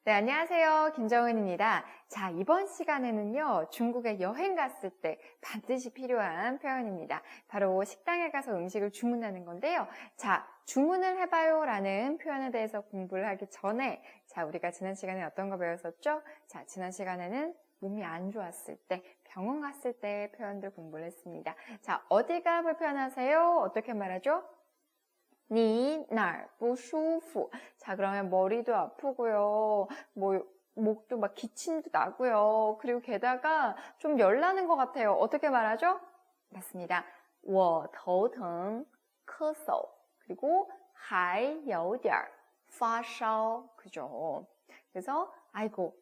네, 안녕하세요. 김정은입니다. 자, 이번 시간에는요, 중국에 여행 갔을 때 반드시 필요한 표현입니다. 바로 식당에 가서 음식을 주문하는 건데요. 자, 주문을 해봐요 라는 표현에 대해서 공부를 하기 전에, 자, 우리가 지난 시간에 어떤 거 배웠었죠? 자, 지난 시간에는 몸이 안 좋았을 때, 병원 갔을 때 표현들 공부를 했습니다. 자, 어디가 불편하세요? 어떻게 말하죠? 你哪儿不舒服? 자, 그러면 머리도 아프고요. 목도 막 기침도 나고요. 그리고 게다가 좀 열나는 것 같아요. 어떻게 말하죠? 맞습니다. 我头疼,咳嗽. 그리고 还有点发烧. 그죠? 그래서 아이고,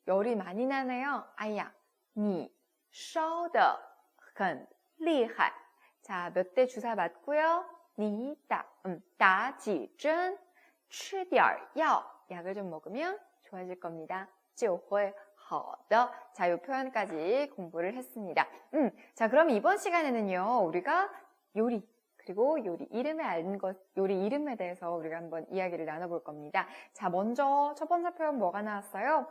열이 많이 나네요. 아야, 你烧得很厉害. 자, 몇 대 주사 맞고요. 你打几针, 吃点药, 약을 좀 먹으면 좋아질 겁니다. 就会好的. 자, 이 표현까지 공부를 했습니다. 자, 그럼 이번 시간에는요, 우리가 요리, 그리고 요리 이름에 대해서 우리가 한번 이야기를 나눠볼 겁니다. 자, 먼저 첫 번째 표현 뭐가 나왔어요?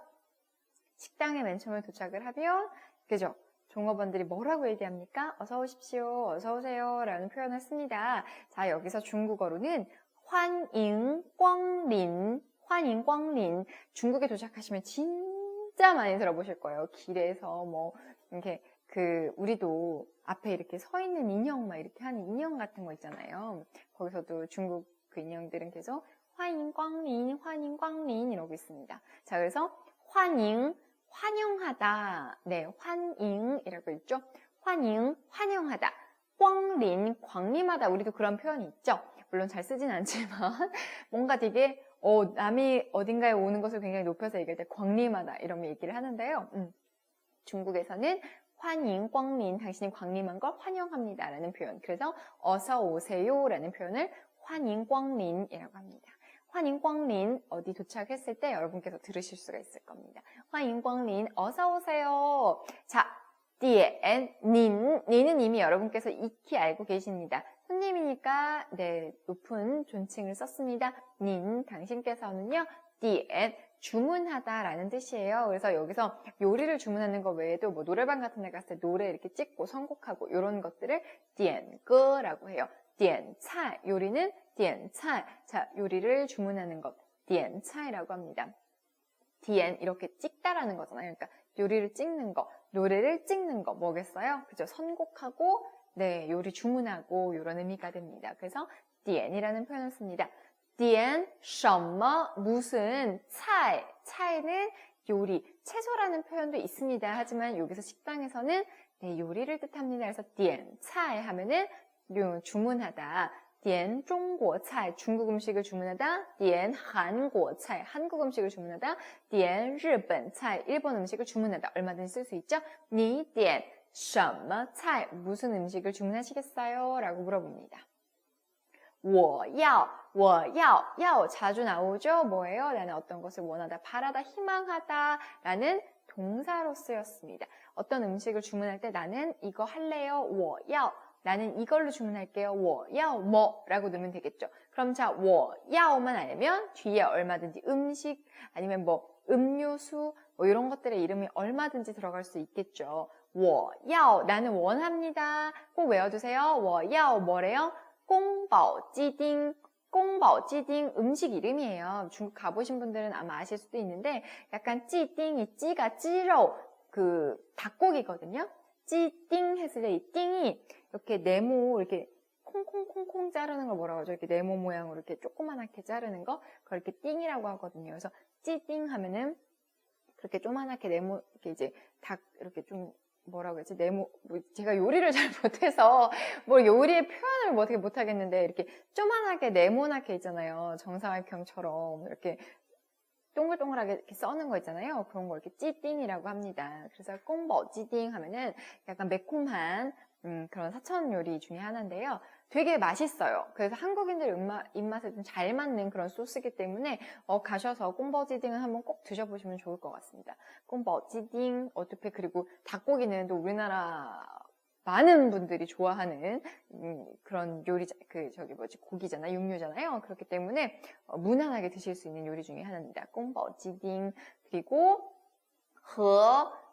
식당에 맨 처음에 도착을 하면, 그죠? 종업원들이 뭐라고 얘기합니까? 어서 오십시오, 어서 오세요 라는 표현을 씁니다. 자, 여기서 중국어로는 환迎光临, 환迎光临. 중국에 도착하시면 진짜 많이 들어보실 거예요. 길에서 이렇게 우리도 앞에 이렇게 서 있는 인형 막 이렇게 하는 인형 같은 거 있잖아요. 거기서도 중국 그 인형들은 계속 환迎光临, 환迎光临 이러고 있습니다. 자, 그래서 환영하다. 네, 환잉이라고 있죠. 환잉, 환영하다. 광린, 광림하다. 우리도 그런 표현이 있죠. 물론 잘 쓰진 않지만 뭔가 되게 남이 어딘가에 오는 것을 굉장히 높여서 얘기할 때 광림하다 이런 얘기를 하는데요. 중국에서는 환잉, 광린, 당신이 광림한 걸 환영합니다 라는 표현. 그래서 어서 오세요 라는 표현을 환잉, 광린이라고 합니다. 欢迎光临 어디 도착했을 때 여러분께서 들으실 수가 있을 겁니다. 欢迎光临 어서 오세요. 자, 点, 님은 이미 여러분께서 익히 알고 계십니다. 손님이니까 네, 높은 존칭을 썼습니다. 님, 당신께서는요, 点, 주문하다 라는 뜻이에요. 그래서 여기서 요리를 주문하는 것 외에도 노래방 같은 데 갔을 때 노래 이렇게 찍고 선곡하고 이런 것들을 点歌라고 해요. 点菜, 요리는 点菜. 자, 요리를 주문하는 것, 点菜라고 합니다. 点, 이렇게 찍다라는 거잖아요. 그러니까 요리를 찍는 거, 노래를 찍는 거 뭐겠어요? 그죠? 선곡하고, 네, 요리 주문하고 이런 의미가 됩니다. 그래서 点이라는 표현을 씁니다. 点什么 무슨 菜, 菜는 요리, 채소라는 표현도 있습니다. 하지만 여기서 식당에서는 네, 요리를 뜻합니다. 그래서 点菜 하면은 주문하다. 点中国菜 중국 음식을 주문하다. 点韩国菜 한국 음식을 주문하다. 点日本菜 일본 음식을 주문하다. 얼마든지 쓸 수 있죠. 你点什么菜 무슨 음식을 주문하시겠어요? 라고 물어봅니다. 我要자주 나오죠. 뭐예요? 나는 어떤 것을 원하다, 바라다, 희망하다 라는 동사로 쓰였습니다. 어떤 음식을 주문할 때 나는 이거 할래요. 我要 나는 이걸로 주문할게요. 我要뭐 라고 넣으면 되겠죠. 그럼 자, 我要만 알면 뒤에 얼마든지 음식 아니면 음료수 이런 것들의 이름이 얼마든지 들어갈 수 있겠죠. 我要 나는 원합니다. 꼭 외워두세요. 我要뭐래요? 宫保鸡丁 宫保鸡丁 음식 이름이에요. 중국 가보신 분들은 아마 아실 수도 있는데 약간 찌띵이 찌가 찌로 닭고기거든요. 찌띵 했을 때 이 띵이 이렇게 네모 이렇게 콩콩콩콩 자르는 걸 뭐라고 하죠? 이렇게 네모 모양으로 이렇게 조그만하게 자르는 거 그걸 이렇게 띵이라고 하거든요. 그래서 찌띵 하면은 그렇게 조그만하게 네모 이렇게 이제 닭 이렇게 좀 뭐라고 했지? 제가 요리를 잘 못해서 요리의 표현을 어떻게 못하겠는데 이렇게 조그만하게 네모나게 있잖아요. 정사각형처럼 이렇게 동글동글하게 이렇게 써는 거 있잖아요. 그런 거 이렇게 찌띵이라고 합니다. 그래서 꽁버 찌띵 하면은 약간 매콤한 그런 사천 요리 중에 하나인데요. 되게 맛있어요. 그래서 한국인들 입맛에 좀 잘 맞는 그런 소스이기 때문에 가셔서 꽁버 찌띵을 한번 꼭 드셔보시면 좋을 것 같습니다. 꽁버 찌띵 어떻게 그리고 닭고기는 또 우리나라 많은 분들이 좋아하는 그런 요리, 고기잖아, 육류잖아요. 그렇기 때문에 무난하게 드실 수 있는 요리 중에 하나입니다. 꽁버지딩. 그리고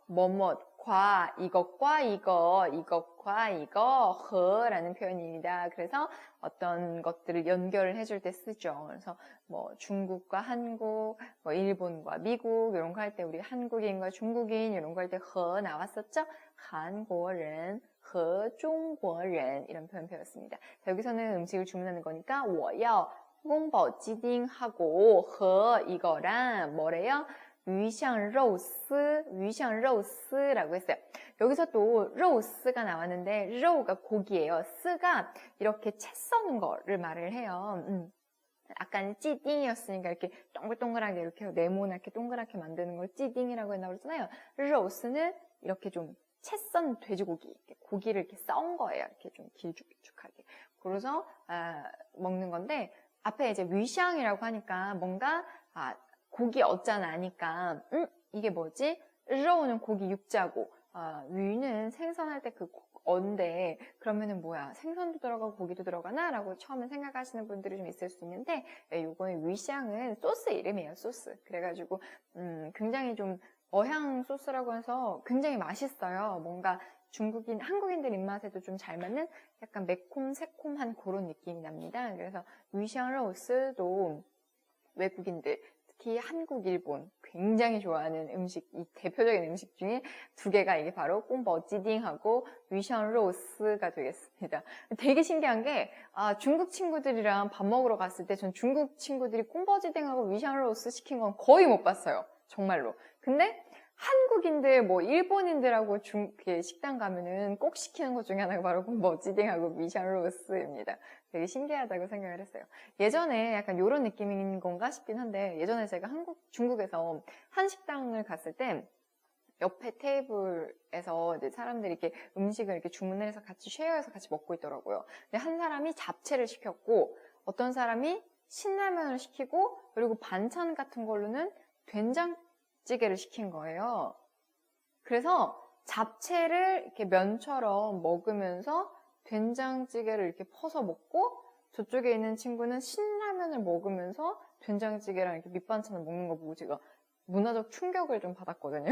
뭐뭇과 이것과 이것과 이거 라는 표현입니다. 그래서 어떤 것들을 연결을 해줄 때 쓰죠. 그래서 뭐 중국과 한국, 뭐 일본과 미국 이런 거 할 때 우리 한국인과 중국인 이런 거 할 때 나왔었죠. 한국인, 和中国人 이런 표현 배웠습니다. 자, 여기서는 음식을 주문하는 거니까 我要宫保鸡丁 하고 和 이거랑 뭐래요? 鱼香肉丝라고 했어요. 여기서 또肉丝가 나왔는데 肉가 고기예요. 丝가 이렇게 채 써는 거를 말을 해요. 아까는 찌딩이었으니까 이렇게 동글동글하게 이렇게 네모나게 동그랗게 만드는 걸 찌딩이라고 했나 그랬잖아요. 肉丝는 이렇게 좀 채 썬 돼지고기, 고기를 이렇게 썬 거예요. 이렇게 좀 길쭉길쭉하게. 그래서 먹는 건데 앞에 이제 위샹이라고 하니까 뭔가 고기 어자 나니까 이게 뭐지? 肉는 고기 육자고 위는 생선할 때 그 어인데 그러면은 뭐야? 생선도 들어가고 고기도 들어가나? 라고 처음에 생각하시는 분들이 좀 있을 수 있는데 요거는 위샹은 소스 이름이에요. 소스. 그래가지고 굉장히 좀 어향 소스라고 해서 굉장히 맛있어요. 뭔가 한국인들 입맛에도 좀 잘 맞는 약간 매콤, 새콤한 그런 느낌이 납니다. 그래서 위샹로스도 외국인들, 특히 한국, 일본 굉장히 좋아하는 음식, 이 대표적인 음식 중에 두 개가 이게 바로 꽁버지딩하고 위샹로스가 되겠습니다. 되게 신기한 게 중국 친구들이랑 밥 먹으러 갔을 때 전 중국 친구들이 꽁버지딩하고 위샹로스 시킨 건 거의 못 봤어요. 정말로. 근데 한국인들, 뭐 일본인들하고 식당 가면은 꼭 시키는 것 중에 하나가 바로 꽁버지딩하고 위샹로스입니다. 되게 신기하다고 생각을 했어요. 예전에 약간 이런 느낌인 건가 싶긴 한데 예전에 제가 중국에서 한식당을 갔을 때 옆에 테이블에서 이제 사람들이 이렇게 음식을 이렇게 주문을 해서 같이 쉐어해서 같이 먹고 있더라고요. 근데 한 사람이 잡채를 시켰고 어떤 사람이 신라면을 시키고 그리고 반찬 같은 걸로는 된장찌개를 시킨 거예요. 그래서 잡채를 이렇게 면처럼 먹으면서 된장찌개를 이렇게 퍼서 먹고 저쪽에 있는 친구는 신라면을 먹으면서 된장찌개랑 이렇게 밑반찬을 먹는 거 보고 제가 문화적 충격을 좀 받았거든요.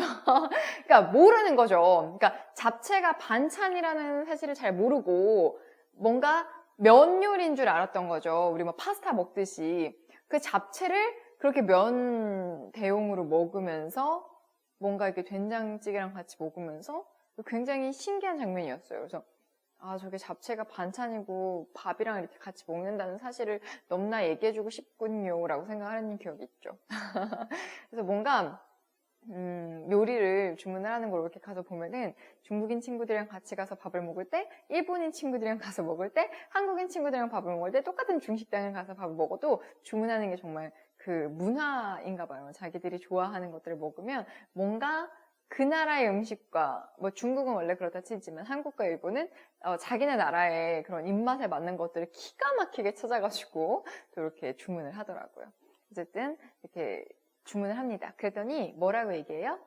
그러니까 모르는 거죠. 그러니까 잡채가 반찬이라는 사실을 잘 모르고 뭔가 면 요리인 줄 알았던 거죠. 우리 뭐 파스타 먹듯이 그 잡채를 그렇게 면 대용으로 먹으면서 뭔가 이렇게 된장찌개랑 같이 먹으면서 굉장히 신기한 장면이었어요. 그래서 저게 잡채가 반찬이고 밥이랑 이렇게 같이 먹는다는 사실을 넘나 얘기해주고 싶군요 라고 생각하는 기억이 있죠. 그래서 뭔가 요리를 주문을 하는 걸 이렇게 가서 보면은 중국인 친구들이랑 같이 가서 밥을 먹을 때, 일본인 친구들이랑 가서 먹을 때, 한국인 친구들이랑 밥을 먹을 때 똑같은 중식당을 가서 밥을 먹어도 주문하는 게 정말 그 문화인가 봐요. 자기들이 좋아하는 것들을 먹으면 뭔가 그 나라의 음식과 뭐 중국은 원래 그렇다 치지만 한국과 일본은 자기네 나라의 그런 입맛에 맞는 것들을 기가 막히게 찾아가지고 또 이렇게 주문을 하더라고요. 어쨌든 이렇게 주문을 합니다. 그랬더니 뭐라고 얘기해요?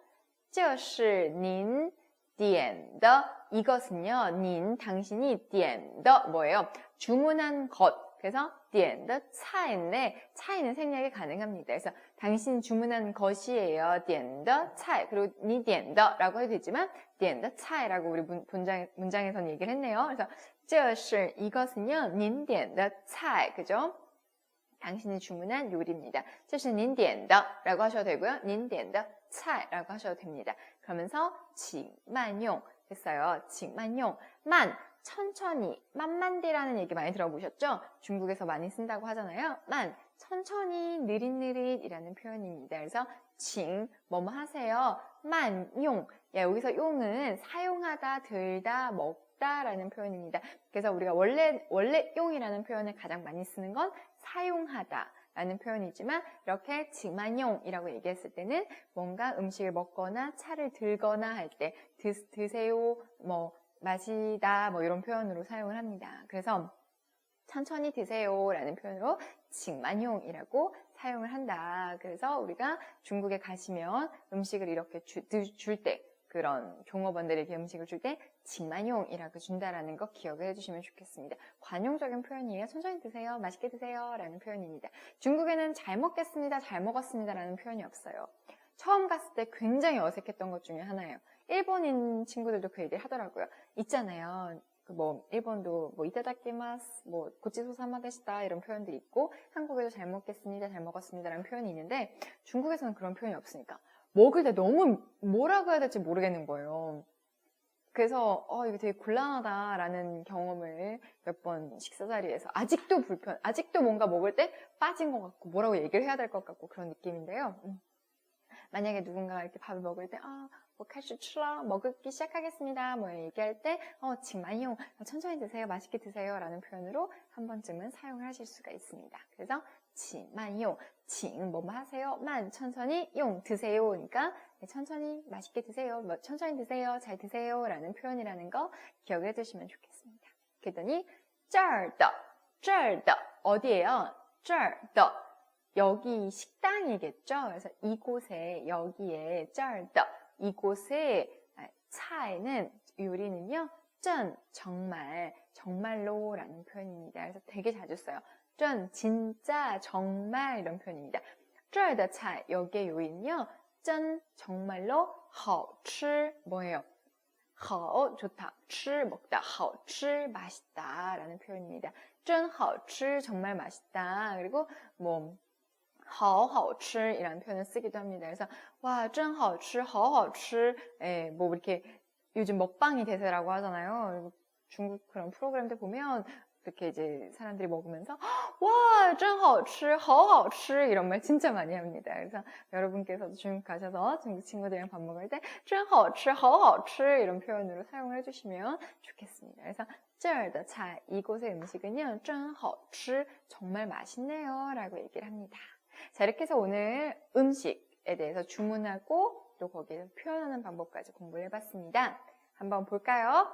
这是您点的 이것은요, 닌 당신이 点的 뭐예요? 주문한 것. 그래서 点的菜인데 차이는 생략이 가능합니다. 그래서 당신 주문한 것이에요. 点的菜 그리고 你点的라고 해도 되지만 点的菜라고 우리 문장에서는 얘기를 했네요. 그래서 这是 이것은요, 您点的菜 그죠? 당신이 주문한 요리입니다. 这是您点的 라고 하셔도 되고요. 您点的菜 라고 하셔도 됩니다. 그러면서 请慢用 했어요. 请慢用 만 천천히, 만만디라는 얘기 많이 들어보셨죠? 중국에서 많이 쓴다고 하잖아요. 만, 천천히, 느릿느릿이라는 표현입니다. 그래서 칭, 뭐뭐 하세요. 만, 용. 야, 여기서 용은 사용하다, 들다, 먹다라는 표현입니다. 그래서 우리가 원래 용이라는 표현을 가장 많이 쓰는 건 사용하다. 라는 표현이지만 이렇게 칭만용이라고 얘기했을 때는 뭔가 음식을 먹거나 차를 들거나 할 때 드세요, 뭐 마시다 뭐 이런 표현으로 사용을 합니다. 그래서 천천히 드세요 라는 표현으로 칭만용이라고 사용을 한다. 그래서 우리가 중국에 가시면 음식을 이렇게 줄 때 그런 종업원들에게 음식을 줄 때 칭만용이라고 준다라는 거 기억을 해주시면 좋겠습니다. 관용적인 표현이에요. 천천히 드세요. 맛있게 드세요. 라는 표현입니다. 중국에는 잘 먹겠습니다. 잘 먹었습니다. 라는 표현이 없어요. 처음 갔을 때 굉장히 어색했던 것 중에 하나예요. 일본인 친구들도 그 얘기를 하더라고요. 있잖아요. 일본도 이타다키마스, 고치소사마데시다 이런 표현들이 있고, 한국에도 잘 먹겠습니다, 잘 먹었습니다 라는 표현이 있는데, 중국에서는 그런 표현이 없으니까, 먹을 때 너무 뭐라고 해야 될지 모르겠는 거예요. 그래서, 이거 되게 곤란하다라는 경험을 몇 번 식사 자리에서, 아직도 뭔가 먹을 때 빠진 것 같고, 뭐라고 얘기를 해야 될 것 같고, 그런 느낌인데요. 만약에 누군가가 이렇게 밥을 먹을 때,开始吃了, 먹기 시작하겠습니다. 얘기할 때, 칭만용, 천천히 드세요, 맛있게 드세요. 라는 표현으로 한 번쯤은 사용을 하실 수가 있습니다. 그래서, 칭만용, 칭, 뭐뭐 하세요, 만, 천천히, 용, 드세요. 그러니까, 천천히, 맛있게 드세요, 천천히 드세요, 잘 드세요. 라는 표현이라는 거 기억을 해두시면 좋겠습니다. 그랬더니, 这儿的, 어디예요? 这儿的. 여기 식당이겠죠? 그래서 이곳에, 여기에, 这儿的, 이곳의 차에는, 요리는요, 真, 정말, 정말로 라는 표현입니다. 그래서 되게 자주 써요. 真, 진짜, 정말 이런 표현입니다. 这儿的菜, 여기의 요리는요, 真, 정말로, 好吃, 뭐예요? 好, 좋다, 吃, 먹다, 好吃, 맛있다 라는 표현입니다. 真好吃, 정말 맛있다. 그리고 好好吃이라는 표현을 쓰기도 합니다. 그래서 와, 真好吃, 好好吃. 이렇게 요즘 먹방이 대세라고 하잖아요. 중국 그런 프로그램들 보면 이렇게 이제 사람들이 먹으면서 와, 真好吃, 好好吃 이런 말 진짜 많이 합니다. 그래서 여러분께서도 중국 가셔서 중국 친구들이랑 밥 먹을 때 真好吃, 好好吃 이런 표현으로 사용을 해주시면 좋겠습니다. 그래서 这儿的菜, 이곳의 음식은요, 真好吃, 정말 맛있네요 라고 얘기를 합니다. 자, 이렇게 해서 오늘 음식에 대해서 주문하고 또 거기에서 표현하는 방법까지 공부를 해봤습니다. 한번 볼까요?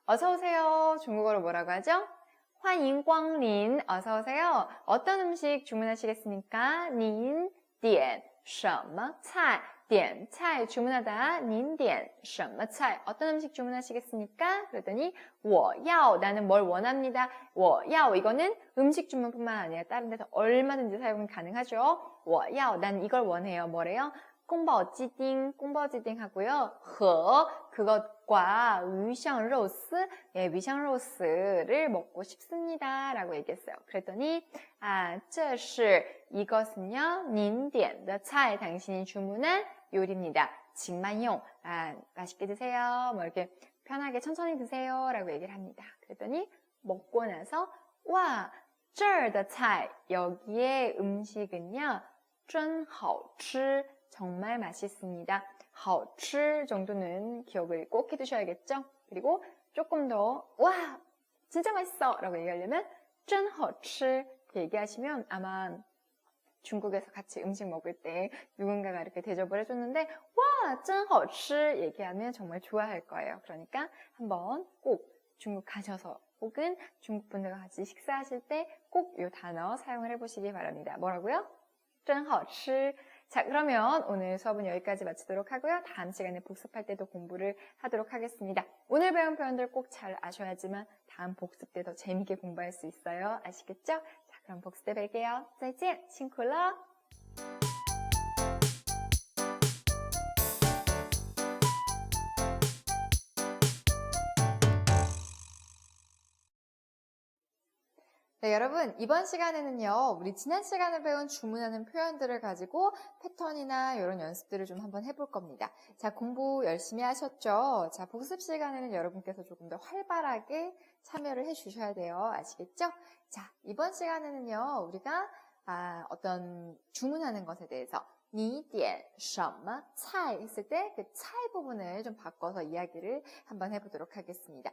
어서오세요. 중국어로 뭐라고 하죠? 欢迎光临. 어서오세요. 어떤 음식 주문하시겠습니까? 您点什么菜? 点菜 주문하다. 您点什么菜? 어떤 음식 주문하시겠습니까? 그랬더니 我要 나는 뭘 원합니다. 我要 이거는 음식 주문뿐만 아니라 다른 데서 얼마든지 사용이 가능하죠. 我要 난 이걸 원해요. 뭐래요? 宫保鸡丁 하고요. 和 그것과 鱼香肉丝 鱼香肉丝를 먹고 싶습니다. 라고 얘기했어요. 그랬더니 这是 이것은요. 您点的菜 당신이 주문한 요리입니다. 请慢用 맛있게 드세요. 이렇게 편하게 천천히 드세요. 라고 얘기를 합니다. 그랬더니 먹고 나서 와, 这儿的菜 여기에 음식은요. 真好吃 정말 맛있습니다. 好吃 정도는 기억을 꼭 해두셔야겠죠? 그리고 조금 더 와, 진짜 맛있어 라고 얘기하려면 真好吃얘기하시면 아마 중국에서 같이 음식 먹을 때 누군가가 이렇게 대접을 해줬는데 와, 真好吃얘기하면 정말 좋아할 거예요. 그러니까 한번 꼭 중국 가셔서 혹은 중국 분들과 같이 식사하실 때 꼭 이 단어 사용을 해보시기 바랍니다. 뭐라고요? 真好吃. 자, 그러면 오늘 수업은 여기까지 마치도록 하고요. 다음 시간에 복습할 때도 공부를 하도록 하겠습니다. 오늘 배운 표현들 꼭 잘 아셔야지만 다음 복습 때 더 재미있게 공부할 수 있어요. 아시겠죠? 자, 그럼 복습 때 뵐게요. 再见, 辛苦了. 네, 여러분, 이번 시간에는요, 우리 지난 시간에 배운 주문하는 표현들을 가지고 패턴이나 이런 연습들을 좀 한번 해볼 겁니다. 자, 공부 열심히 하셨죠? 자, 복습 시간에는 여러분께서 조금 더 활발하게 참여를 해 주셔야 돼요. 아시겠죠? 자, 이번 시간에는요, 우리가 어떤 주문하는 것에 대해서 你点什么菜 했을 때 그 菜 부분을 좀 바꿔서 이야기를 한번 해보도록 하겠습니다.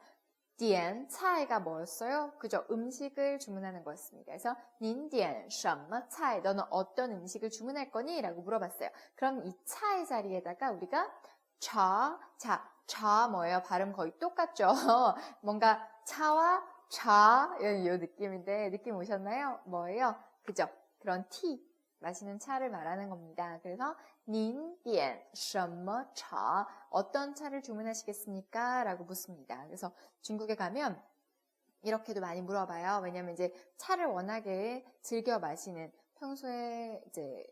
点 菜가 뭐였어요? 그죠? 음식을 주문하는 거였습니다. 그래서 您点什么菜? 너는 어떤 음식을 주문할 거니? 라고 물어봤어요. 그럼 이 菜 자리에다가 우리가 차 뭐예요? 발음 거의 똑같죠? 뭔가 차와 차 이 느낌인데 느낌 오셨나요? 뭐예요? 그죠? 그런 T 마시는 차를 말하는 겁니다. 그래서 您点什么茶? 어떤 차를 주문하시겠습니까? 라고 묻습니다. 그래서 중국에 가면 이렇게도 많이 물어봐요. 왜냐면 이제 차를 워낙에 즐겨 마시는, 평소에 이제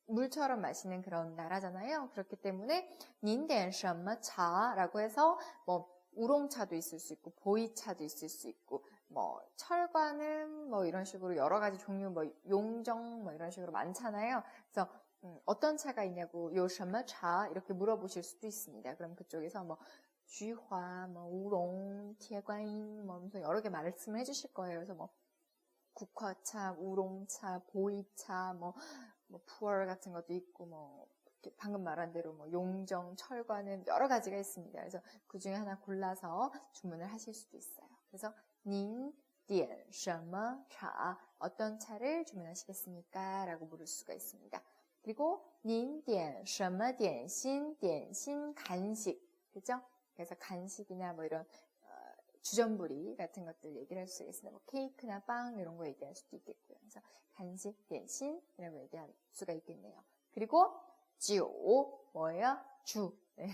물처럼 마시는 그런 나라잖아요. 그렇기 때문에 您点什么茶? 라고 해서 뭐 우롱차도 있을 수 있고 보이차도 있을 수 있고 뭐 철과는 뭐 이런 식으로 여러 가지 종류, 뭐 용정 뭐 이런 식으로 많잖아요. 그래서 어떤 차가 있냐고 有什么茶? 이렇게 물어보실 수도 있습니다. 그럼 그쪽에서 뭐 쥐화, 뭐 우롱, 티에관인 뭐 여러 개 말씀을 해주실 거예요. 그래서 뭐 국화차, 우롱차, 보이차, 뭐 푸얼 같은 것도 있고 뭐 방금 말한 대로 뭐 용정, 철과는 여러 가지가 있습니다. 그래서 그 중에 하나 골라서 주문을 하실 수도 있어요. 그래서 您点什么茶? 어떤 차를 주문하시겠습니까? 라고 물을 수가 있습니다. 그리고 您点什么点心? 点心 간식, 그죠? 그래서 간식이나 뭐 이런 주전부리 같은 것들 얘기를 할 수가 있습니다. 뭐 케이크나 빵 이런 거 얘기할 수도 있겠고요. 그래서 간식, 点心 이라고 얘기할 수가 있겠네요. 그리고 酒 뭐예요? 주, 네,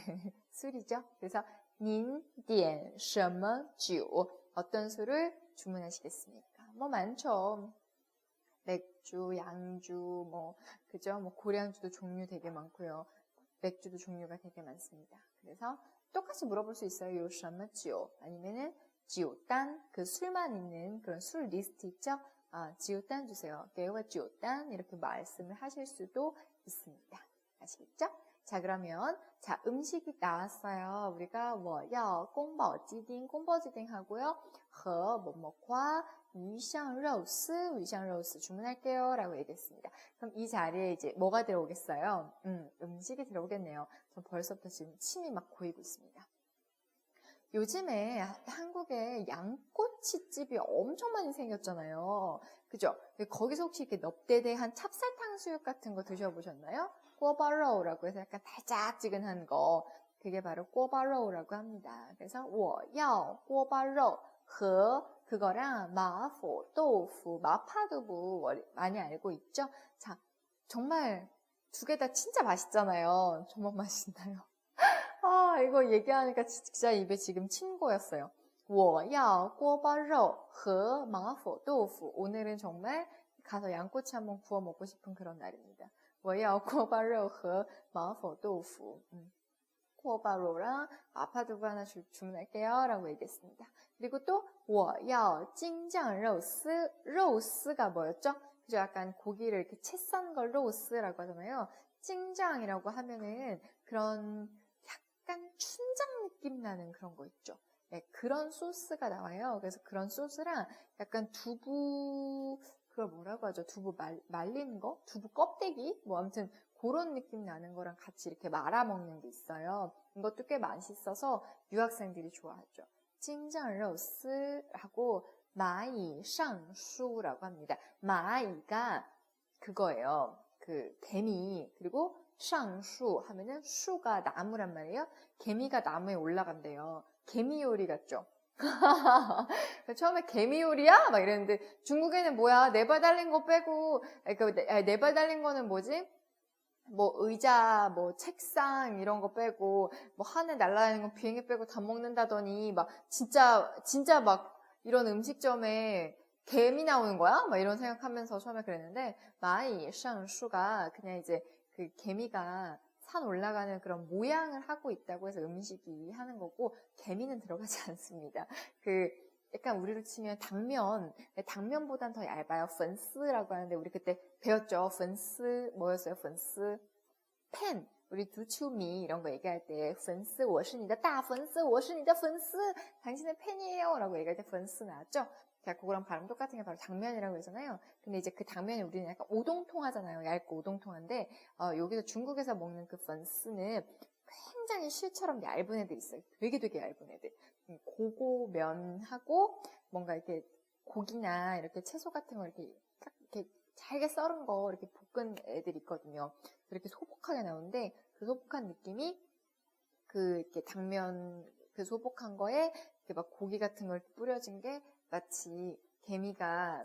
술이죠. 그래서 您点什么酒? 어떤 술을 주문하시겠습니까? 뭐 많죠. 맥주, 양주, 뭐 그죠? 뭐 고량주도 종류 되게 많고요. 맥주도 종류가 되게 많습니다. 그래서 똑같이 물어볼 수 있어요. 有什么酒? 아니면은 酒单, 그 술만 있는 그런 술 리스트 있죠? 酒单 주세요. 给我酒单 이렇게 말씀을 하실 수도 있습니다. 아시겠죠? 자, 그러면 자, 음식이 나왔어요. 우리가 我要宫保鸡丁,宫保鸡丁 하고요. 和 뭐뭐과 鱼香肉丝, 鱼香肉丝 주문할게요. 라고 얘기했습니다. 그럼 이 자리에 이제 뭐가 들어오겠어요? 음식이 들어오겠네요. 저 벌써부터 지금 침이 막 고이고 있습니다. 요즘에 한국에 양꼬치집이 엄청 많이 생겼잖아요. 그죠? 거기서 혹시 이렇게 넙대대한 찹쌀탕 수육 같은 거 드셔보셨나요? 꼬바로우라고 해서 약간 달짝지근한 거. 그게 바로 꼬바로우라고 합니다. 그래서 我要 꼬바로우 和 그거랑 마포, 또우프, 마파두부 많이 알고 있죠? 자, 정말 두 개 다 진짜 맛있잖아요. 정말 맛있나요? 이거 얘기하니까 진짜 입에 지금 침 고였어요. 我要锅包肉和麻婆豆腐. 오늘은 정말 가서 양꼬치 한번 구워 먹고 싶은 그런 날입니다. 我要锅包肉和麻婆豆腐. 꼬바로랑 마파두부 하나 주문할게요. 라고 얘기했습니다. 그리고 또 我要京酱肉丝. 로스가 뭐였죠? 그죠? 약간 고기를 이렇게 채 썬 걸 로스라고 하잖아요. 찡장이라고 하면은 그런 약간 춘장 느낌 나는 그런 거 있죠. 네, 그런 소스가 나와요. 그래서 그런 소스랑 약간 두부, 그걸 뭐라고 하죠? 두부 말린 거? 두부 껍데기? 뭐 아무튼 그런 느낌 나는 거랑 같이 이렇게 말아 먹는 게 있어요. 이것도 꽤 맛있어서 유학생들이 좋아하죠. 찡장로스하고 마이상수라고 합니다. 마이가 그거예요. 그 개미. 그리고 상수 하면은 수가 나무란 말이에요. 개미가 나무에 올라간대요. 개미 요리 같죠? 처음에 개미 요리야? 막 이랬는데 중국에는 뭐야? 네 발 달린 거 빼고 네 발 달린 거는 뭐지? 뭐 의자, 뭐 책상 이런 거 빼고 뭐 하늘 날아다니는 거 비행기 빼고 다 먹는다더니 막 진짜 막 이런 음식점에 개미 나오는 거야? 막 이런 생각하면서 처음에 그랬는데 마이상수가 그냥 이제 그 개미가 산 올라가는 그런 모양을 하고 있다고 해서 음식이 하는 거고 개미는 들어가지 않습니다. 그 약간 우리로 치면 당면보단 더 얇아요.粉丝라고 하는데 우리 그때 배웠죠. 粉丝 뭐였어요? 粉丝 팬. 우리 두추미 이런 거 얘기할 때 粉丝我是你的大粉丝我是你的粉丝 당신의 팬이에요 라고 얘기할 때 粉丝 나왔죠? 자, 그거랑 발음 똑같은 게 바로 당면이라고 하잖아요. 근데 이제 그 당면이 우리는 약간 오동통하잖아요. 얇고 오동통한데 여기서 중국에서 먹는 그 粉丝는 굉장히 실처럼 얇은 애들 있어요. 되게 얇은 애들. 고고면하고 뭔가 이렇게 고기나 이렇게 채소 같은 거 이렇게 딱 이렇게 잘게 썰은 거 이렇게 볶은 애들 있거든요. 이렇게 소복하게 나오는데 그 소복한 느낌이 그 이렇게 당면 그 소복한 거에 이렇게 막 고기 같은 걸 뿌려진 게 마치 개미가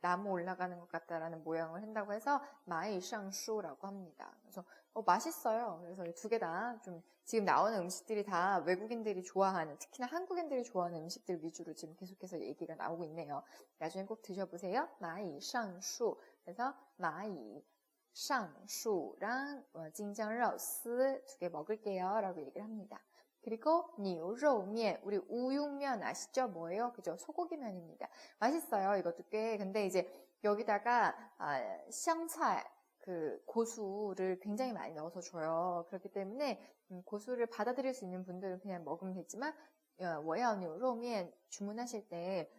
나무 올라가는 것 같다라는 모양을 한다고 해서 마이샹슈라고 합니다. 그래서 맛있어요. 그래서 두 개 다 좀 지금 나오는 음식들이 다 외국인들이 좋아하는, 특히나 한국인들이 좋아하는 음식들 위주로 지금 계속해서 얘기가 나오고 있네요. 나중에 꼭 드셔보세요. 마이샹슈. 그래서 마이샹슈랑 징장러스 두 개 먹을게요 라고 얘기를 합니다. 그리고 니우로우면, 우리 우육면 아시죠? 뭐예요? 그죠? 소고기면입니다. 맛있어요. 이것도 꽤. 근데 이제 여기다가 샹차이, 그 고수를 굉장히 많이 넣어서 줘요. 그렇기 때문에 고수를 받아들일 수 있는 분들은 그냥 먹으면 되지만 我要牛肉面 주문하실 때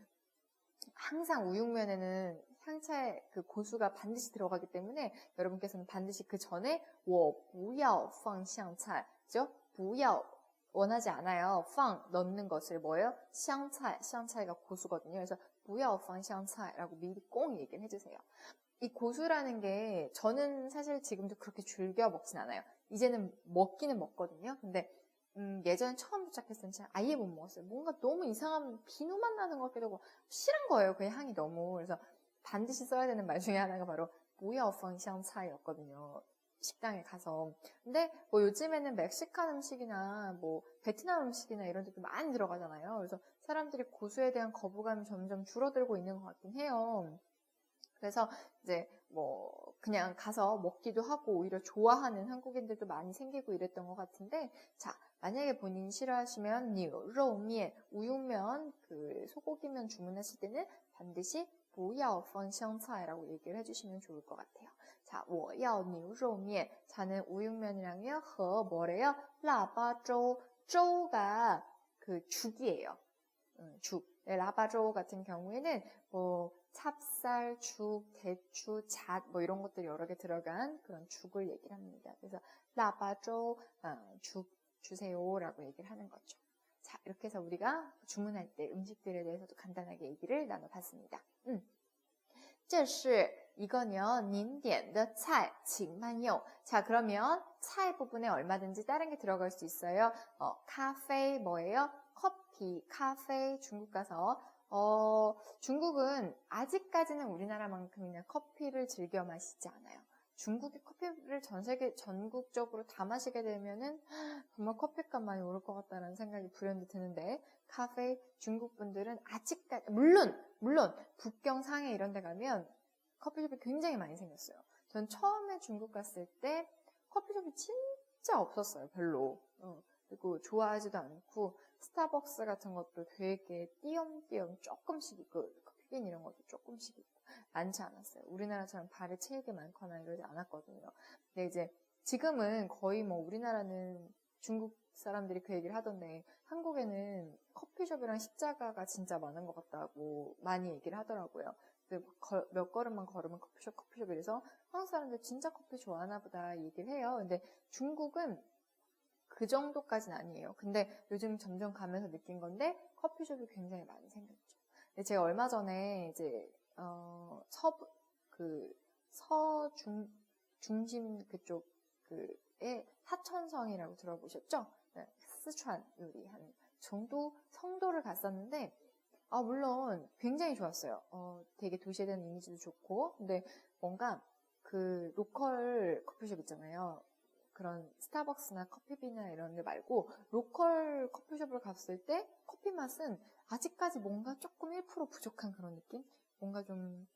항상 우육면에는 향차의 그 고수가 반드시 들어가기 때문에 여러분께서는 반드시 그 전에 我不要放香菜, 그죠? 不要원하지 않아요. 放 넣는 것을 뭐예요? 샹차이가 고수거든요. 그래서 不要放香菜 라고 미리 꼭 얘기를 해주세요. 이 고수라는 게 저는 사실 지금도 그렇게 즐겨 먹진 않아요. 이제는 먹기는 먹거든요. 근데 예전에 처음 도착했을 땐 아예 못 먹었어요. 뭔가 너무 이상한 비누맛 나는 것 같기도 하고 싫은 거예요. 그 향이 너무. 그래서 반드시 써야 되는 말 중에 하나가 바로 不要放香菜였거든요. 식당에 가서. 근데 뭐 요즘에는 멕시칸 음식이나 뭐 베트남 음식이나 이런 데도 많이 들어가잖아요. 그래서 사람들이 고수에 대한 거부감이 점점 줄어들고 있는 것 같긴 해요. 그래서 이제 뭐 그냥 가서 먹기도 하고 오히려 좋아하는 한국인들도 많이 생기고 이랬던 것 같은데, 자, 만약에 본인이 싫어하시면 니로우면, 우육면, 그 소고기면 주문하실 때는 반드시 不要放香菜라고 얘기를 해주시면 좋을 것 같아요. 자, 我要牛肉面. 자는 우육면이랑요, 和 뭐래요? 腊八粥.粥가 그 죽이에요. 죽. 네, 라바조 같은 경우에는 뭐 찹쌀, 죽, 대추, 잣 뭐 이런 것들이 여러 개 들어간 그런 죽을 얘기를 합니다. 그래서 라바조 죽 주세요라고 얘기를 하는 거죠. 자, 이렇게 해서 우리가 주문할 때 음식들에 대해서도 간단하게 얘기를 나눠봤습니다. 这是 이거요, 您点的菜请慢用. 자, 그러면 차이 부분에 얼마든지 다른 게 들어갈 수 있어요. 카페 뭐예요? 커피, 카페. 중국 가서 중국은 아직까지는 우리나라만큼이나 커피를 즐겨 마시지 않아요. 중국의 커피를 전 세계 전국적으로 다 마시게 되면은 정말 커피값 많이 오를 것 같다는 생각이 불현듯 드는데, 카페 중국 분들은 아직까지 물론 북경 상해 이런 데 가면 커피숍이 굉장히 많이 생겼어요. 전 처음에 중국 갔을 때 커피숍이 진짜 없었어요. 별로. 그리고 좋아하지도 않고 스타벅스 같은 것도 되게 띄엄띄엄 조금씩 있고 커피빈 이런 것도 조금씩 있고 많지 않았어요. 우리나라처럼 발에 채이게 많거나 이러지 않았거든요. 근데 이제 지금은 거의 뭐 우리나라는 중국 사람들이 그 얘기를 하던데 한국에는 커피숍이랑 십자가가 진짜 많은 것 같다고 많이 얘기를 하더라고요. 몇 걸음만 걸으면 커피숍 이래서 한국 사람들 진짜 커피 좋아하나 보다 얘기를 해요. 근데 중국은 그 정도까지는 아니에요. 근데 요즘 점점 가면서 느낀 건데 커피숍이 굉장히 많이 생겼죠. 근데 제가 얼마 전에 이제 중심 그쪽에 사천성이라고 들어보셨죠? 네, 스촨 요리 한 정도 성도를 갔었는데 물론 굉장히 좋았어요. 되게 도시에 대한 이미지도 좋고, 근데 뭔가 그 로컬 커피숍 있잖아요. 그런 스타벅스나 커피비나 이런 데 말고 로컬 커피숍을 갔을 때 커피 맛은 아직까지 뭔가 조금 1% 부족한 그런 느낌? 뭔가 좀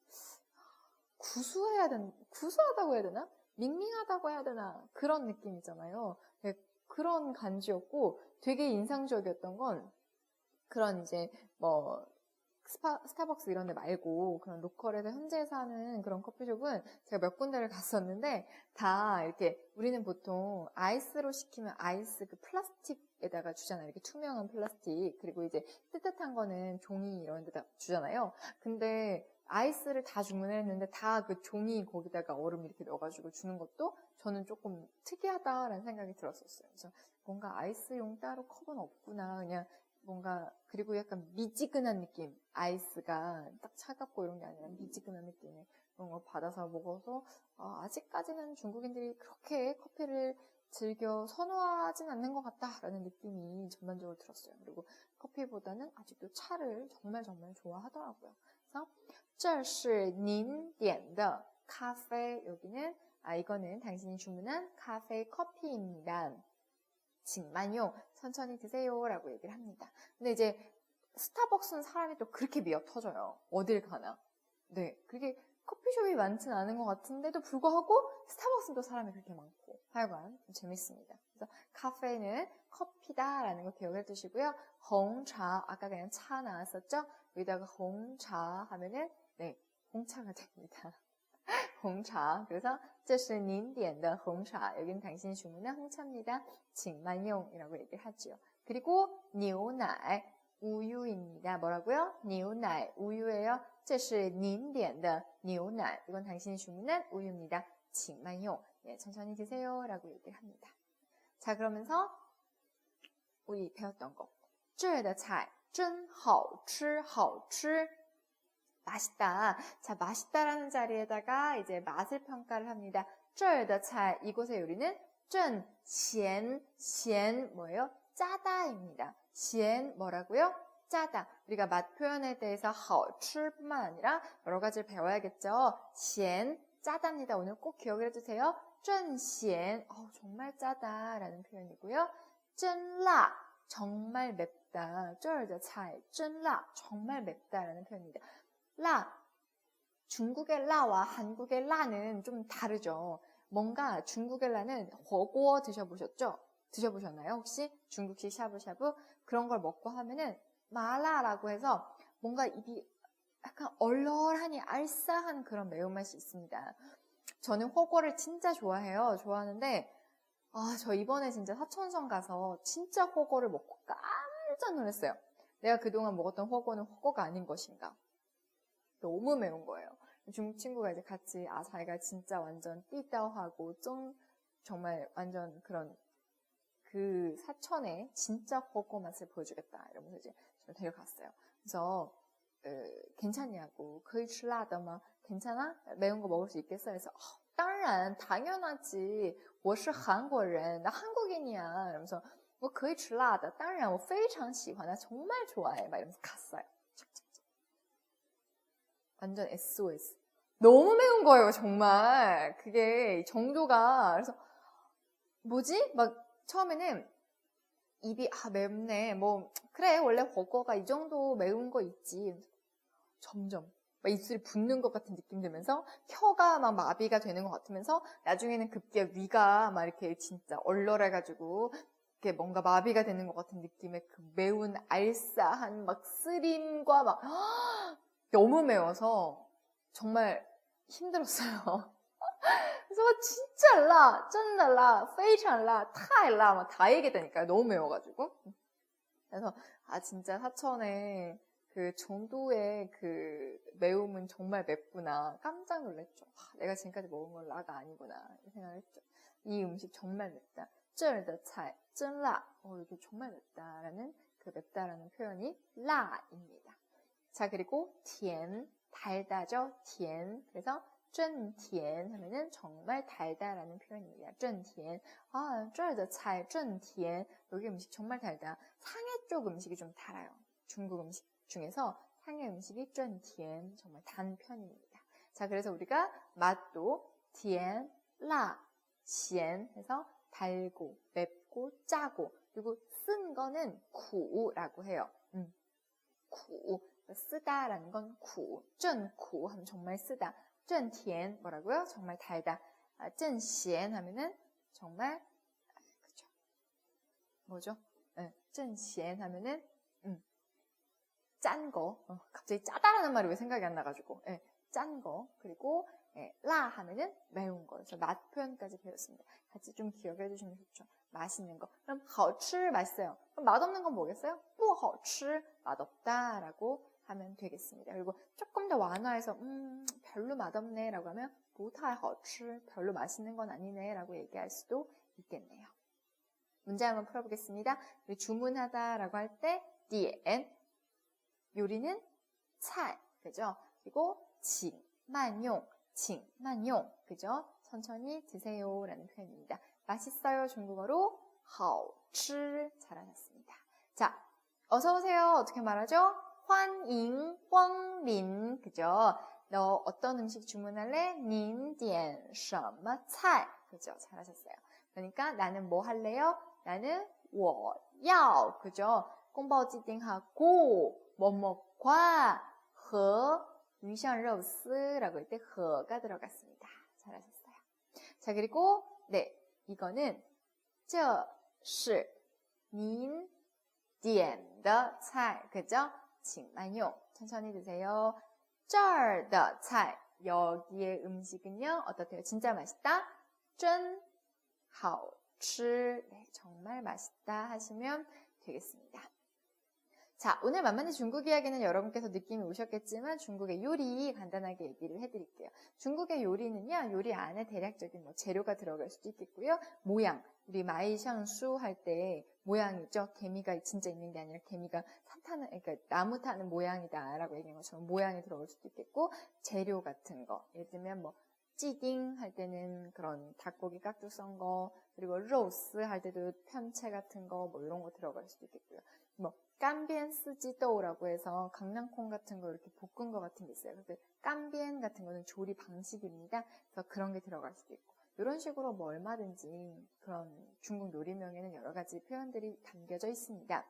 구수하다고 해야 되나? 밍밍하다고 해야 되나? 그런 느낌이잖아요. 그런 간지였고 되게 인상적이었던 건 그런 이제 뭐 스타벅스 이런 데 말고 그런 로컬에서 현지에 사는 그런 커피숍은 제가 몇 군데를 갔었는데 다 이렇게 우리는 보통 아이스로 시키면 아이스 그 플라스틱에다가 주잖아요. 이렇게 투명한 플라스틱. 그리고 이제 뜨뜻한 거는 종이 이런 데다 주잖아요. 근데 아이스를 다 주문했는데 다 그 종이 거기다가 얼음 이렇게 넣어가지고 주는 것도 저는 조금 특이하다라는 생각이 들었었어요. 그래서 뭔가 아이스용 따로 컵은 없구나. 그냥 뭔가 그리고 약간 미지근한 느낌, 아이스가 딱 차갑고 이런 게 아니라 미지근한 느낌의 그런 걸 받아서 먹어서 아직까지는 중국인들이 그렇게 커피를 즐겨 선호하진 않는 것 같다라는 느낌이 전반적으로 들었어요. 그리고 커피보다는 아직도 차를 정말 좋아하더라고요. 그래서 这是您点的咖啡 여기는 이거는 당신이 주문한 카페 커피입니다. 请慢用 천천히 드세요 라고 얘기를 합니다. 근데 이제 스타벅스는 사람이 또 그렇게 미어 터져요. 어딜 가나. 네, 그게 커피숍이 많진 않은 것 같은데도 불구하고 스타벅스는 또 사람이 그렇게 많고 하여간 좀 재밌습니다. 그래서 카페는 커피다라는 거 기억해 두시고요. 홍차 아까 그냥 차 나왔었죠? 여기다가 홍차 하면은 네, 홍차가 됩니다. 홍차. 그래서 这是您点的红茶 여기는 당신이 주문한 홍차입니다. 请慢用이라고 얘기를 하죠. 그리고 牛奶 우유입니다. 뭐라고요? 牛奶 우유예요. 这是您点的牛奶 이건 당신이 주문한 우유입니다. 请慢用 예, 천천히 드세요 라고 얘기를 합니다. 자, 그러면서 우리 배웠던 거 这儿的菜真好吃好吃 맛있다. 자, 맛있다라는 자리에다가 이제 맛을 평가를 합니다. 这儿的菜 이곳의 요리는 正咸 뭐예요? 짜다입니다. 咸 뭐라고요? 짜다. 우리가 맛 표현에 대해서 好吃뿐만 아니라 여러 가지를 배워야겠죠. 咸 짜답니다. 오늘 꼭 기억을 해주세요. 正咸 정말 짜다라는 표현이고요. 真辣 정말 맵다. 这儿的菜真辣 정말 맵다라는 표현입니다. 라, 중국의 라와 한국의 라는 좀 다르죠. 뭔가 중국의 라는火锅 드셔보셨죠? 드셔보셨나요? 혹시 중국식 샤브샤브 그런 걸 먹고 하면은 마라라고 해서 뭔가 입이 약간 얼얼하니 알싸한 그런 매운맛이 있습니다. 저는火锅를 진짜 좋아해요. 좋아하는데 저 이번에 진짜 사천성 가서 진짜火锅를 먹고 깜짝 놀랐어요. 내가 그동안 먹었던火锅는火锅가 아닌 것인가. 너무 매운 거예요. 중국 친구가 이제 같이 자기가 진짜 완전 띠따오하고 좀 정말 완전 그런 그 사천의 진짜火锅 맛을 보여주겠다 이러면서 이제 저를 데려갔어요. 그래서 괜찮냐고 可以吃辣的吗? 괜찮아? 매운 거 먹을 수 있겠어? 그래서 当然 당연하지 我是韩国人 나 한국인이야 이러면서 我可以吃辣的当然我非常喜欢 나 정말 좋아해 막 이러면서 갔어요. 완전 SOS. 너무 매운 거예요, 정말. 그게 정도가. 그래서 뭐지? 막 처음에는 입이 맵네. 뭐 그래 원래火锅가 이 정도 매운 거 있지. 점점 막 입술이 붓는 것 같은 느낌 들면서 혀가 막 마비가 되는 것 같으면서 나중에는 급기야 위가 막 이렇게 진짜 얼얼해가지고 이렇게 뭔가 마비가 되는 것 같은 느낌의 그 매운 알싸한 막 쓰림과 막 너무 매워서 정말 힘들었어요. 그래서 진짜 라, 真的라, 非常라, 太라 막 다 얘기되니까요. 너무 매워가지고. 그래서 진짜 사천에 그 정도의 그 매움은 정말 맵구나. 깜짝 놀랐죠. 내가 지금까지 먹은 건 라가 아니구나. 이렇게 생각을 했죠. 이 음식 정말 맵다. 这儿的菜真辣. 이게 정말 맵다라는 그 맵다라는 표현이 라입니다. 자, 그리고 甜 달다죠. 甜 그래서 真甜 하면은 정말 달다라는 표현입니다. 真甜 这儿的菜真甜 여기 음식 정말 달다. 상해 쪽 음식이 좀 달아요. 중국 음식 중에서 상해 음식이 真甜 정말 단 편입니다. 자, 그래서 우리가 맛도 甜, 辣, 咸 해서 달고, 맵고, 짜고 그리고 쓴 거는 苦라고 해요. 苦 쓰다라는 건 苦, 真苦 하면 정말 쓰다. 真甜 뭐라고요? 정말 달다. 真咸 하면은 정말 그죠? 뭐죠? 真咸 하면은 짠 거. 갑자기 짜다라는 말이 왜 생각이 안 나가지고 짠 거. 그리고 라 하면은 매운 거. 그래서 맛 표현까지 배웠습니다. 같이 좀 기억해 주시면 좋죠. 맛있는 거. 그럼 好吃 맛있어요. 그럼 맛없는 건 뭐겠어요? 不好吃 맛없다라고 하면 되겠습니다. 그리고 조금 더 완화해서 별로 맛없네 라고 하면 不太好吃 별로 맛있는 건 아니네 라고 얘기할 수도 있겠네요. 문제 한번 풀어보겠습니다. 우리 주문하다 라고 할 때 디엔 요리는 菜 그죠? 그리고 请慢用 그죠? 천천히 드세요 라는 표현입니다. 맛있어요. 중국어로 好吃 잘하셨습니다. 자, 어서 오세요. 어떻게 말하죠? 欢迎光临 그죠? 너 어떤 음식 주문할래? 您点什么菜 그죠? 잘하셨어요. 그러니까 나는 뭐 할래요? 나는 我要 그죠?宫保鸡丁하고 뭐뭐과 和 鱼香肉丝라고 할 때 和가 들어갔습니다. 잘하셨어요. 자, 그리고 네, 이거는 这是您点的菜 그죠? 请慢用 천천히 드세요. 这儿的菜 여기의 음식은요 어떻대요? 진짜 맛있다? 真好吃 네, 정말 맛있다 하시면 되겠습니다. 자, 오늘 만만히 중국 이야기는 여러분께서 느낌이 오셨겠지만 중국의 요리 간단하게 얘기를 해드릴게요. 중국의 요리는요, 요리 안에 대략적인 뭐 재료가 들어갈 수도 있겠고요. 모양, 우리 마이샹수 할 때 모양이죠. 개미가 진짜 있는 게 아니라 개미가 그러니까 나무 타는 모양이다라고 얘기한 것처럼 모양이 들어갈 수도 있겠고, 재료 같은 거, 예를 들면 뭐 찌딩 할 때는 그런 닭고기 깍둑 썬 거, 그리고 로스 할 때도 편채 같은 거, 뭐 이런 거 들어갈 수도 있겠고요. 뭐 깐비엔 스지도우라고 해서 강낭콩 같은 거 이렇게 볶은 거 같은 게 있어요. 근데 깐비엔 같은 거는 조리 방식입니다. 그래서 그런 게 들어갈 수도 있고 이런 식으로 뭐 얼마든지 그런 중국 요리명에는 여러 가지 표현들이 담겨져 있습니다.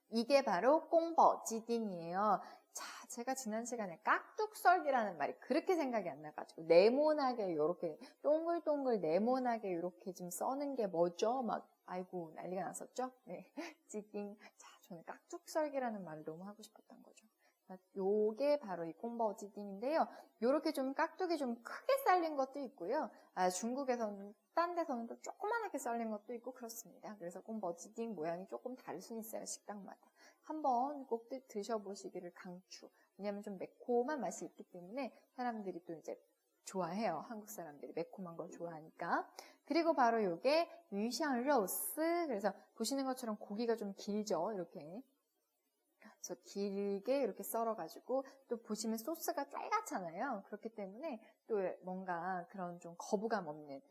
이게 바로 꽁버찌딩이에요. 자, 제가 지난 시간에 깍둑썰기라는 말이 그렇게 생각이 안 나가지고 네모나게 이렇게 동글동글 네모나게 이렇게 좀 써는 게 뭐죠? 막 아이고 난리가 났었죠? 네, 찌딩. 자, 저는 깍둑썰기라는 말을 너무 하고 싶었던 거죠. 요게 바로 이 꽁버찌딩인데요. 요렇게 좀 깍둑이 좀 크게 썰린 것도 있고요. 중국에서는 딴 데서는 또 조그만하게 썰린 것도 있고 그렇습니다. 그래서 꽁버찌딩 모양이 조금 다를 수 있어요. 식당마다. 한번 꼭 드셔보시기를 강추. 왜냐면 좀 매콤한 맛이 있기 때문에 사람들이 또 이제 좋아해요. 한국 사람들이 매콤한 걸 좋아하니까. 그리고 바로 요게 유샹肉丝 그래서 보시는 것처럼 고기가 좀 길죠. 이렇게. 그래서 길게 이렇게 썰어가지고 또 보시면 소스가 쫄같잖아요. 그렇기 때문에 또 뭔가 그런 좀 거부감 없는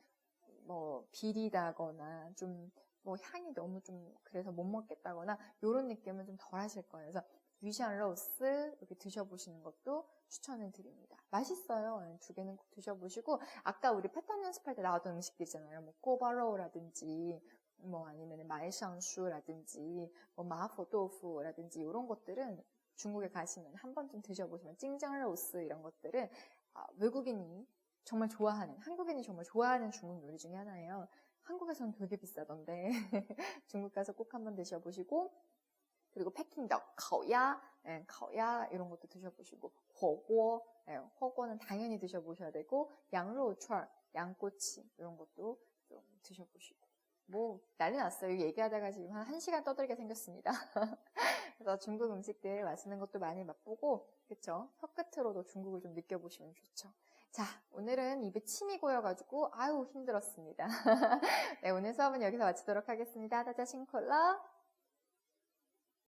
뭐 비리다거나 좀 뭐 향이 너무 좀 그래서 못 먹겠다거나 이런 느낌은 좀 덜 하실 거예요. 그래서 유샹肉丝 이렇게 드셔보시는 것도 추천을 드립니다. 맛있어요. 두 개는 꼭 드셔보시고 아까 우리 패턴 연습할 때 나왔던 음식들 있잖아요. 뭐 꼬바로우라든지 뭐 아니면 마이샹슈라든지 뭐 마포도프라든지 이런 것들은 중국에 가시면 한 번쯤 드셔보시면 찡장로스 이런 것들은 외국인이 정말 좋아하는 한국인이 정말 좋아하는 중국 요리 중에 하나예요. 한국에서는 되게 비싸던데 중국 가서 꼭 한번 드셔보시고 그리고 패킹덕, 가오야, 가오야 이런 것도 드셔보시고火锅,火锅는 당연히 드셔보셔야 되고 양로철, 양꼬치 이런 것도 좀 드셔보시고 뭐 난리 났어요. 얘기하다가 지금 한 1시간 떠들게 생겼습니다. 그래서 중국 음식들 맛있는 것도 많이 맛보고 그쵸? 혀끝으로도 중국을 좀 느껴보시면 좋죠. 자, 오늘은 입에 침이 고여가지고 아유 힘들었습니다. 네, 오늘 수업은 여기서 마치도록 하겠습니다. 다자 싱콜러